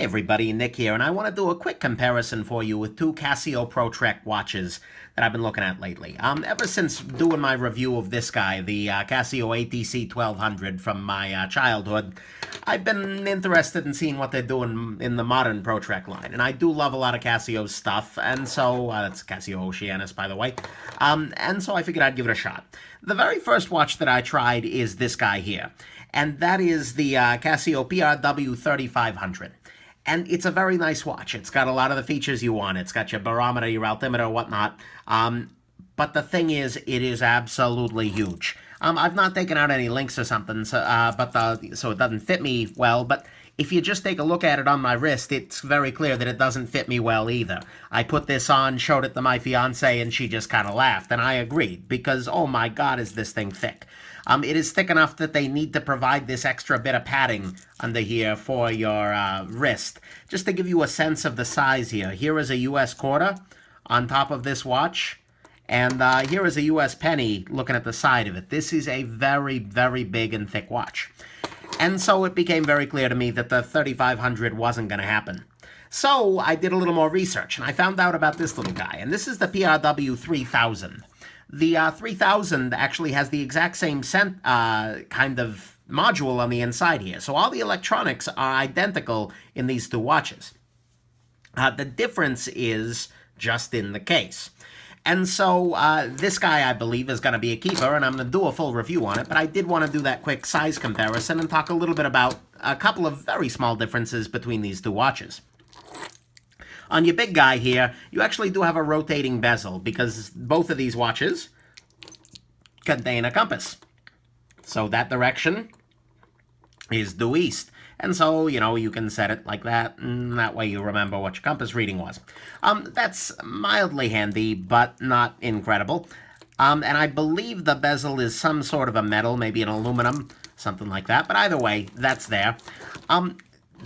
Hey everybody, Nick here, and I want to do a quick comparison for you with two Casio PRW watches that I've been looking at lately. Ever since doing my review of this guy, the Casio ATC-1200 from my childhood, I've been interested in seeing what they're doing in the modern PRW line. And I do love a lot of Casio's stuff, and so, that's Casio Oceanus, by the way, and so I figured I'd give it a shot. The very first watch that I tried is this guy here, and that is the Casio PRW-3500. And it's a very nice watch. It's got a lot of the features you want. It's got your barometer, your altimeter, whatnot. But the thing is, it is absolutely huge. I've not taken out any links or something, so it doesn't fit me well. But if you just take a look at it on my wrist, it's very clear that it doesn't fit me well either. I put this on, showed it to my fiance, and she just kind of laughed. And I agreed, because, oh my God, is this thing thick. It is thick enough that they need to provide this extra bit of padding under here for your wrist. Just to give you a sense of the size here. Here is a US quarter on top of this watch. And here is a US penny looking at the side of it. This is a very, very big and thick watch. And so it became very clear to me that the 3500 wasn't going to happen. So I did a little more research, and I found out about this little guy. And this is the PRW3000. The 3000 actually has the exact same kind of module on the inside here. So all the electronics are identical in these two watches. The difference is just in the case. And so this guy, I believe, is going to be a keeper, and I'm going to do a full review on it. But I did want to do that quick size comparison and talk a little bit about a couple of very small differences between these two watches. On your big guy here, you actually do have a rotating bezel because both of these watches contain a compass. So that direction is due east. And so, you can set it like that, and that way you remember what your compass reading was. That's mildly handy, but not incredible. And I believe the bezel is some sort of a metal, maybe an aluminum, something like that. But either way, that's there.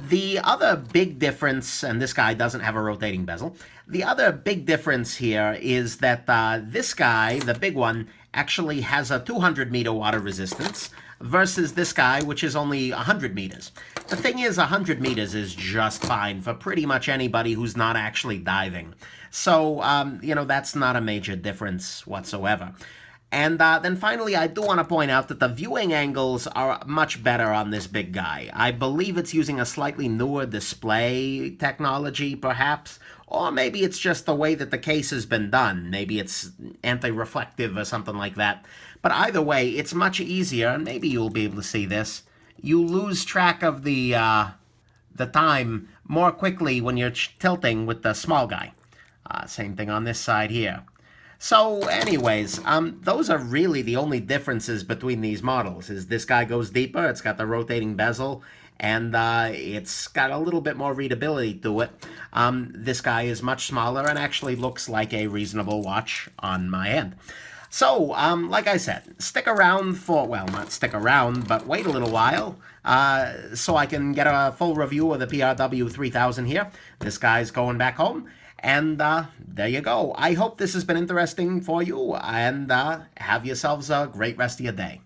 The other big difference, and this guy doesn't have a rotating bezel, the other big difference here is that this guy, the big one, actually has a 200-meter water resistance versus this guy, which is only 100 meters. The thing is, 100 meters is just fine for pretty much anybody who's not actually diving. So, that's not a major difference whatsoever. And then finally, I do want to point out that the viewing angles are much better on this big guy. I believe it's using a slightly newer display technology, perhaps. Or maybe it's just the way that the case has been done. Maybe it's anti-reflective or something like that. But either way, it's much easier, and maybe you'll be able to see this. You lose track of the time more quickly when you're tilting with the small guy. Same thing on this side here. So anyways, those are really the only differences between these models. Is this guy goes deeper, it's got the rotating bezel, and it's got a little bit more readability to it. This guy is much smaller and actually looks like a reasonable watch on my hand. So, like I said, stick around for, well, not stick around, but wait a little while so I can get a full review of the PRW3000 here. This guy's going back home. And there you go. I hope this has been interesting for you, and have yourselves a great rest of your day.